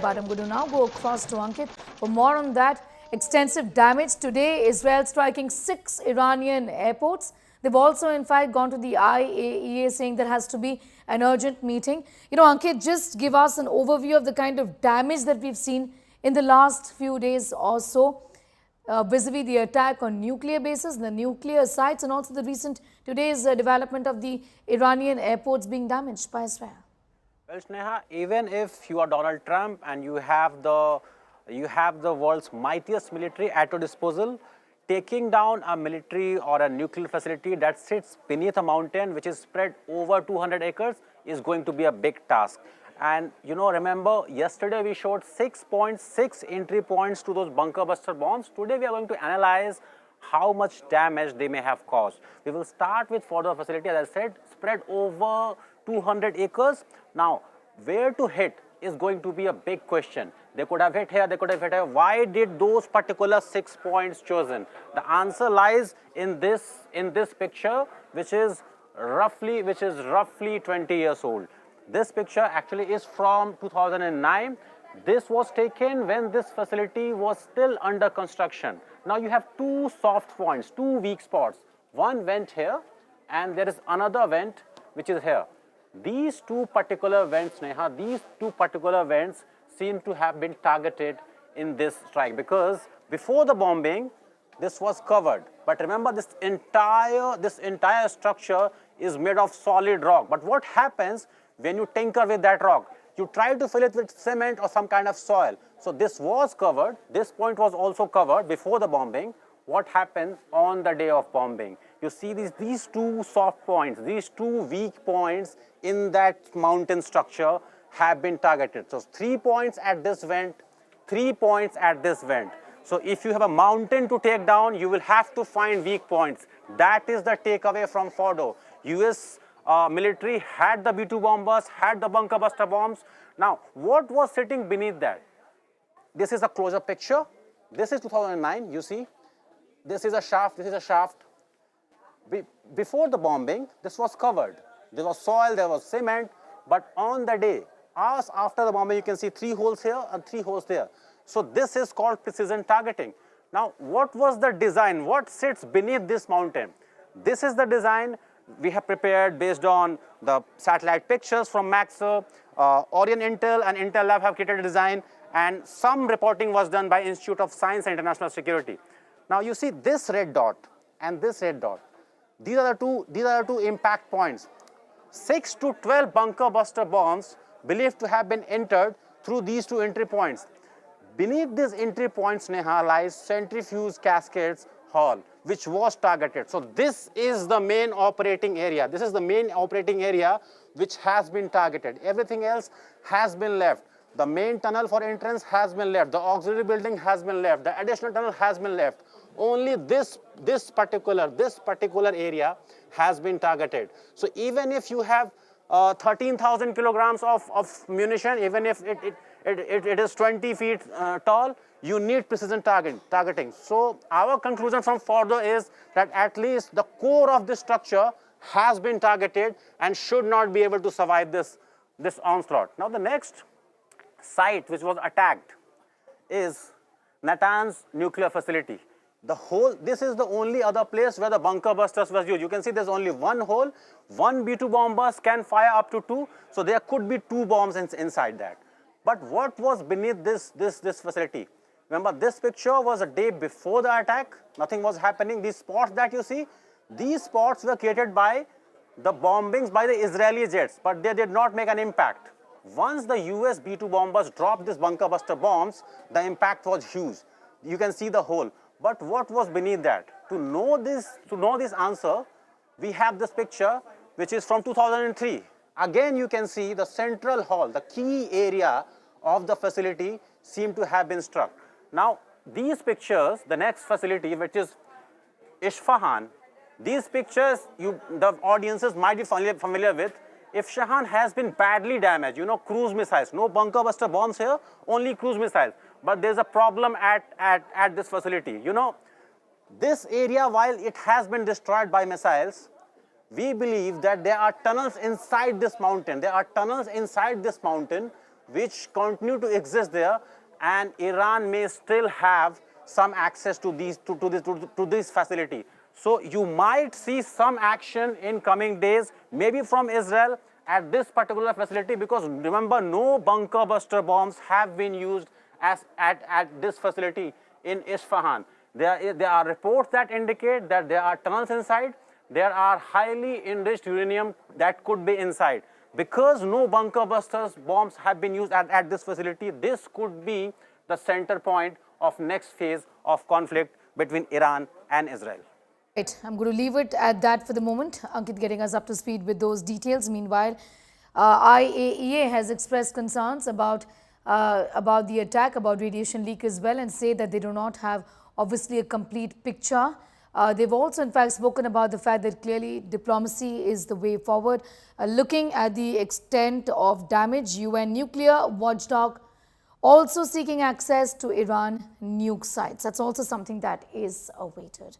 But I'm going to now go across to Ankit for more on that. Extensive damage today. Israel striking 6 Iranian airports. They've also, in fact, gone to the IAEA saying there has to be an urgent meeting. Ankit, just give us an overview of the kind of damage that we've seen in the last few days or so, vis-a-vis the attack on nuclear bases, the nuclear sites, and also the recent today's development of the Iranian airports being damaged by Israel. Well, Sneha, even if you are Donald Trump and you have the world's mightiest military at your disposal, taking down a military or a nuclear facility that sits beneath a mountain which is spread over 200 acres is going to be a big task. And remember, yesterday we showed 6.6 entry points to those bunker buster bombs. Today we are going to analyze how much damage they may have caused. We will start with Fordow facility, as I said, spread over 200 acres. Now, where to hit is going to be a big question. They could have hit here, they could have hit here. Why did those particular 6 points chosen? The answer lies in this picture, which is roughly 20 years old. This picture actually is from 2009. This was taken when this facility was still under construction. Now you have 2 soft points, 2 weak spots. One vent here, and there is another vent which is here. These 2 particular vents, Neha, these 2 particular vents seem to have been targeted in this strike, because before the bombing, this was covered. But remember, this entire structure is made of solid rock. But what happens when you tinker with that rock? You try to fill it with cement or some kind of soil. So this was covered. This point was also covered before the bombing. What happened on the day of bombing? You see these 2 soft points, these 2 weak points in that mountain structure have been targeted. So 3 points at this vent, 3 points at this vent. So if you have a mountain to take down, you will have to find weak points. That is the takeaway from Fordow. US military had the B-2 bombers, had the bunker buster bombs. Now, what was sitting beneath that? This is a closer picture. This is 2009, you see. This is a shaft, this is a shaft. Before the bombing, this was covered. There was soil, there was cement, but on the day, hours after the bombing, you can see 3 holes here and 3 holes there. So this is called precision targeting. Now, what was the design? What sits beneath this mountain? This is the design we have prepared based on the satellite pictures from Maxar. Orion Intel and Intel Lab have created a design, and some reporting was done by Institute of Science and International Security. Now you see this red dot and this red dot. These are the two impact points. 6 to 12 bunker buster bombs believed to have been entered through these 2 entry points. Beneath these entry points, Neha, lies Centrifuge Cascades Hall, which was targeted. So this is the main operating area. This is the main operating area which has been targeted. Everything else has been left. The main tunnel for entrance has been left. The auxiliary building has been left. The additional tunnel has been left. Only this particular area has been targeted. So even if you have 13,000 kilograms of munition, even if it is 20 feet tall, you need precision targeting. So our conclusion from Fordow is that at least the core of this structure has been targeted and should not be able to survive this onslaught. Now the next site which was attacked is Natanz nuclear facility. This is the only other place where the bunker busters was used. You can see there's only 1 hole. 1 B-2 bombers can fire up to 2. So there could be 2 bombs inside that. But what was beneath this facility? Remember, this picture was a day before the attack. Nothing was happening. These spots that you see, these spots were created by the bombings by the Israeli jets, but they did not make an impact. Once the US B-2 bombers dropped these bunker buster bombs, the impact was huge. You can see the hole. But what was beneath that? To know this answer, we have this picture, which is from 2003. Again, you can see the central hall, the key area of the facility seemed to have been struck. Now, these pictures, the next facility, which is Isfahan, these pictures, the audiences might be familiar with. Isfahan has been badly damaged, cruise missiles. No bunker buster bombs here, only cruise missiles. But there's a problem at this facility. This area, while it has been destroyed by missiles, we believe that there are tunnels inside this mountain. There are tunnels inside this mountain which continue to exist there, and Iran may still have some access to this facility. So you might see some action in coming days, maybe from Israel at this particular facility, because remember, no bunker buster bombs have been used at this facility in Isfahan. There are reports that indicate that there are tunnels inside. There are highly enriched uranium that could be inside. Because no bunker busters bombs have been used at this facility, this could be the center point of next phase of conflict between Iran and Israel. Right, I'm going to leave it at that for the moment. Ankit getting us up to speed with those details. Meanwhile, IAEA has expressed concerns about the attack, about radiation leak as well, and say that they do not have obviously a complete picture. They've also in fact spoken about the fact that clearly diplomacy is the way forward. Looking at the extent of damage, UN nuclear watchdog also seeking access to Iran nuke sites. That's also something that is awaited.